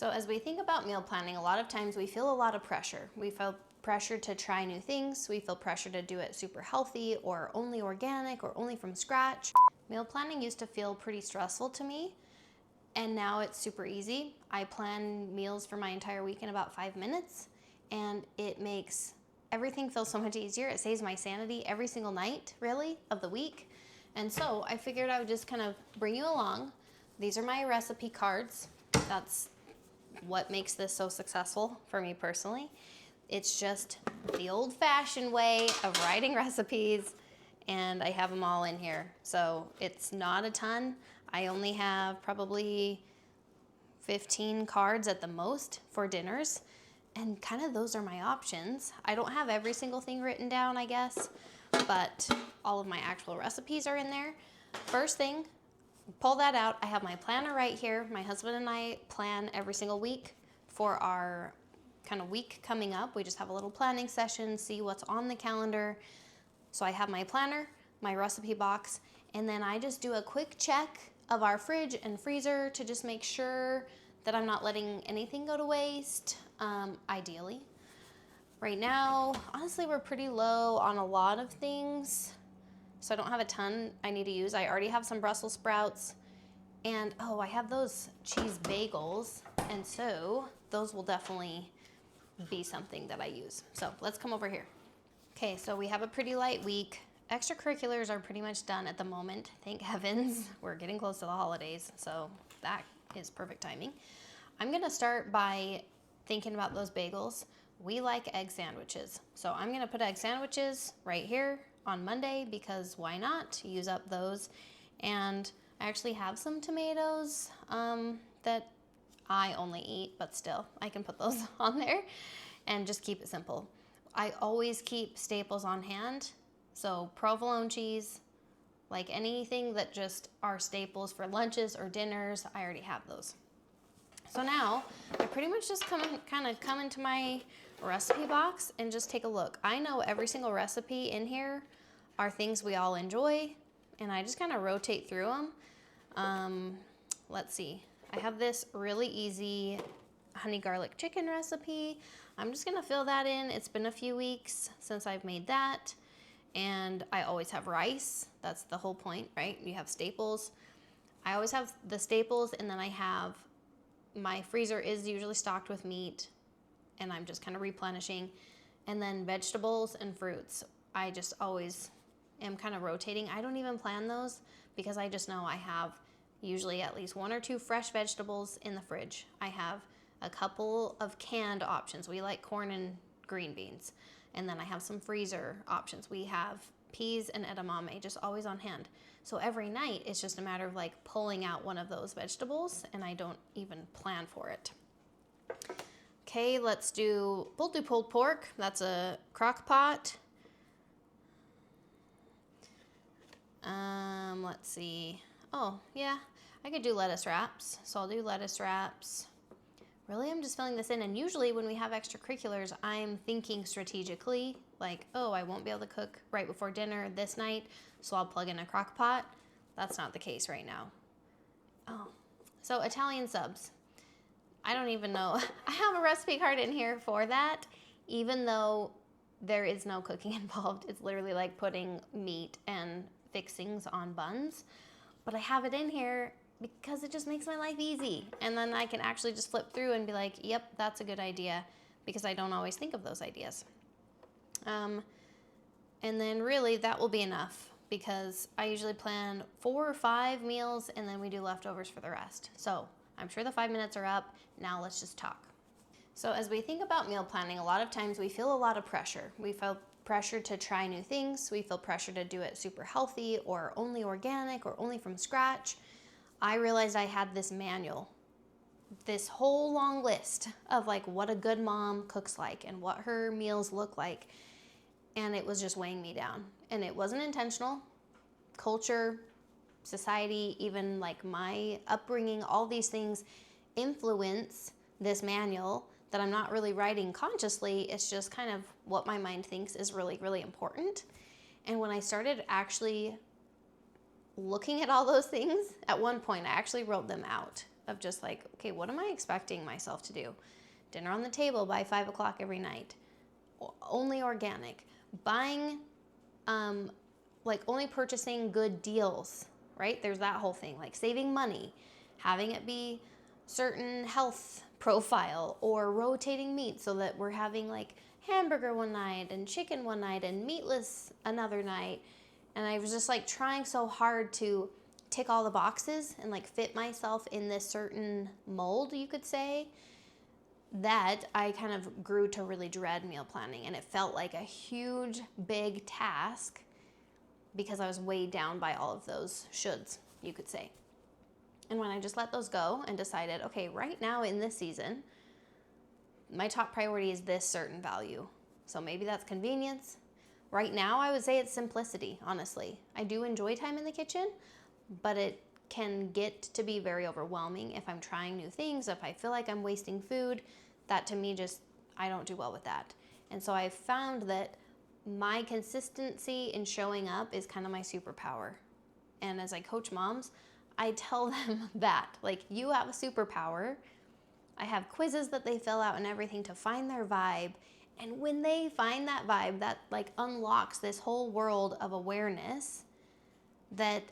So as we think about meal planning, a lot of times we feel a lot of pressure. We feel pressure to try new things. We feel pressure to do it super healthy or only organic or only from scratch. Meal planning used to feel pretty stressful to me, and now it's super easy. I plan meals for my entire week in about 5 minutes, and it makes everything feel so much easier. It saves my sanity every single night, really, of the week. And so I figured I would just kind of bring you along. These are my recipe cards. That's what makes this so successful for me personally. It's just the old-fashioned way of writing recipes, and I have them all in here. So it's not a ton. I only have probably 15 cards at the most for dinners, and kind of those are my options. I don't have every single thing written down, I guess, but all of my actual recipes are in there. First thing, pull that out. I have my planner right here. My husband and I plan every single week for our kind of week coming up. We just have a little planning session, see what's on the calendar. So I have my planner, my recipe box, and then I just do a quick check of our fridge and freezer to just make sure that I'm not letting anything go to waste, ideally. Right now, honestly, we're pretty low on a lot of things, so I don't have a ton I need to use. I already have some Brussels sprouts, and oh, I have those cheese bagels, and so those will definitely be something that I use. So let's come over here. Okay, so we have a pretty light week. Extracurriculars are pretty much done at the moment, thank heavens. We're getting close to the holidays, so that is perfect timing. I'm gonna start by thinking about those bagels. We like egg sandwiches, so I'm gonna put egg sandwiches right here on Monday because why not? Use up those. And I actually have some tomatoes that I only eat, but still, I can put those on there and just keep it simple. I always keep staples on hand, so provolone cheese, like anything that just are staples for lunches or dinners, I already have those. So now I pretty much just come into my recipe box and just take a look. I know every single recipe in here are things we all enjoy, and I just kind of rotate through them. Let's see. I have this really easy honey garlic chicken recipe. I'm just gonna fill that in. It's been a few weeks since I've made that, and I always have rice. That's the whole point, right? You have staples. I always have the staples, and then I have my freezer is usually stocked with meat, and I'm just kind of replenishing. And then vegetables and fruits. I just always am kind of rotating. I don't even plan those because I just know I have usually at least 1 or 2 fresh vegetables in the fridge. I have a couple of canned options. We like corn and green beans. And then I have some freezer options. We have peas and edamame just always on hand. So every night it's just a matter of like pulling out one of those vegetables, and I don't even plan for it. Okay, we'll do pulled pork. That's a crock pot. Let's see. Oh, yeah, I could do lettuce wraps. So I'll do lettuce wraps. Really, I'm just filling this in. And usually when we have extracurriculars, I'm thinking strategically, like, oh, I won't be able to cook right before dinner this night, so I'll plug in a crock pot. That's not the case right now. Oh, so Italian subs. I don't even know. I have a recipe card in here for that, even though there is no cooking involved. It's literally like putting meat and fixings on buns. But I have it in here because it just makes my life easy. And then I can actually just flip through and be like, yep, that's a good idea, because I don't always think of those ideas. And then really that will be enough, because I usually plan 4 or 5 meals and then we do leftovers for the rest. So I'm sure the 5 minutes are up. Now let's just talk. So as we think about meal planning, a lot of times we feel a lot of pressure. We feel pressure to try new things. We feel pressure to do it super healthy or only organic or only from scratch. I realized I had this manual, this whole long list of like what a good mom cooks like and what her meals look like. And it was just weighing me down. And it wasn't intentional. Culture, society, even like my upbringing, all these things influence this manual that I'm not really writing consciously. It's just kind of what my mind thinks is really, really important. And when I started actually looking at all those things, at one point I actually wrote them out. of just like, okay, what am I expecting myself to do? Dinner on the table by 5 o'clock every night, only organic, buying, like only purchasing good deals, right? There's that whole thing, like saving money, having it be certain health profile, or rotating meat so that we're having like hamburger one night and chicken one night and meatless another night. And I was just like trying so hard to tick all the boxes and like fit myself in this certain mold, you could say, that I kind of grew to really dread meal planning. And it felt like a huge, big task because I was weighed down by all of those shoulds, you could say. And when I just let those go and decided, okay, right now in this season, my top priority is this certain value. So maybe that's convenience. Right now, I would say it's simplicity, honestly. I do enjoy time in the kitchen, but it can get to be very overwhelming if I'm trying new things, if I feel like I'm wasting food. That to me just, I don't do well with that. And so I've found that my consistency in showing up is kind of my superpower. And as I coach moms, I tell them that, like, you have a superpower. I have quizzes that they fill out and everything to find their vibe. And when they find that vibe, that like unlocks this whole world of awareness that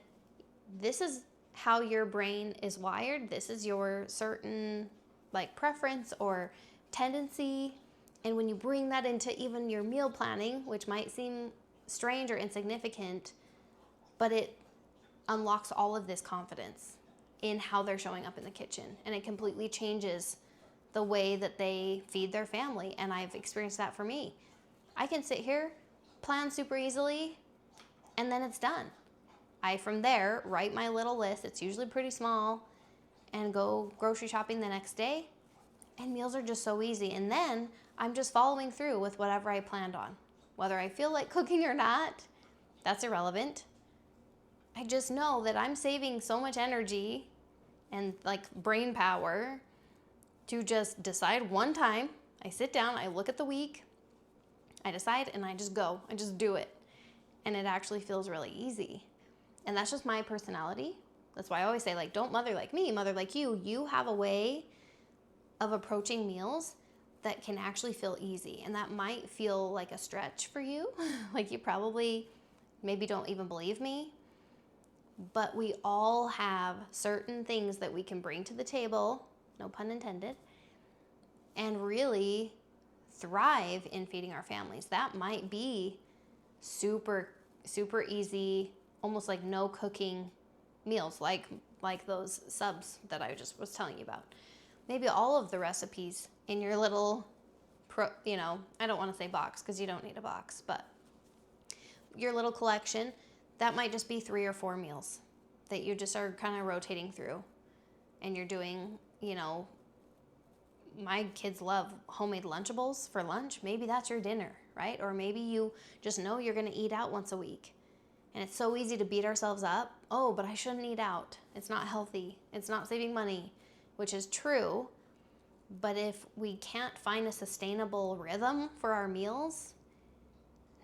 this is how your brain is wired. This is your certain like preference or tendency. And when you bring that into even your meal planning, which might seem strange or insignificant, but it unlocks all of this confidence in how they're showing up in the kitchen. And it completely changes the way that they feed their family. And I've experienced that for me. I can sit here, plan super easily, and then it's done. I, from there, write my little list. It's usually pretty small, and go grocery shopping the next day. And meals are just so easy. And then I'm just following through with whatever I planned on. Whether I feel like cooking or not, that's irrelevant. I just know that I'm saving so much energy and like brain power to just decide one time. I sit down, I look at the week, I decide, and I just go. I just do it. And it actually feels really easy. And that's just my personality. That's why I always say, like, don't mother like me, mother like you. You have a way of approaching meals that can actually feel easy. And that might feel like a stretch for you. Like you probably maybe don't even believe me. But we all have certain things that we can bring to the table, no pun intended, and really thrive in feeding our families. That might be super, super easy, almost like no cooking meals, like those subs that I just was telling you about. Maybe all of the recipes in your little, I don't want to say box because you don't need a box, but your little collection, that might just be 3 or 4 meals that you just are kind of rotating through. And you're doing, my kids love homemade Lunchables for lunch. Maybe that's your dinner, right? Or maybe you just know you're going to eat out once a week. And it's so easy to beat ourselves up. Oh, but I shouldn't eat out. It's not healthy. It's not saving money, which is true. But if we can't find a sustainable rhythm for our meals,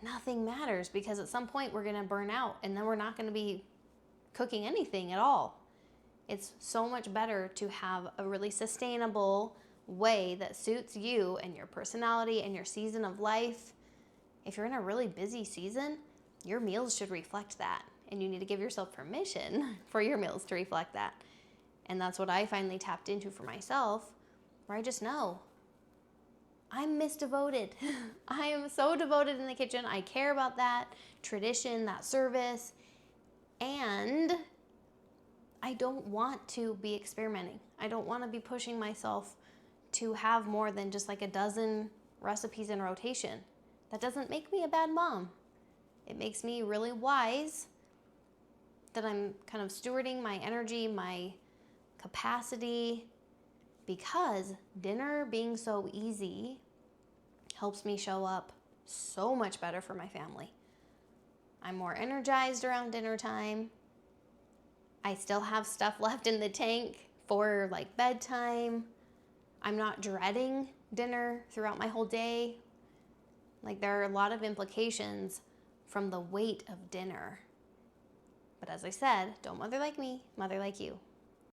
nothing matters, because at some point we're going to burn out and then we're not going to be cooking anything at all. It's so much better to have a really sustainable way that suits you and your personality and your season of life. If you're in a really busy season, your meals should reflect that, and you need to give yourself permission for your meals to reflect that. And that's what I finally tapped into for myself, where I just know I'm misdevoted. I am so devoted in the kitchen. I care about that tradition, that service, and I don't want to be experimenting. I don't want to be pushing myself to have more than just like a dozen recipes in rotation. That doesn't make me a bad mom. It makes me really wise that I'm kind of stewarding my energy, my capacity, because dinner being so easy helps me show up so much better for my family. I'm more energized around dinner time. I still have stuff left in the tank for like bedtime. I'm not dreading dinner throughout my whole day. Like, there are a lot of implications from the weight of dinner. But as I said, don't mother like me, mother like you.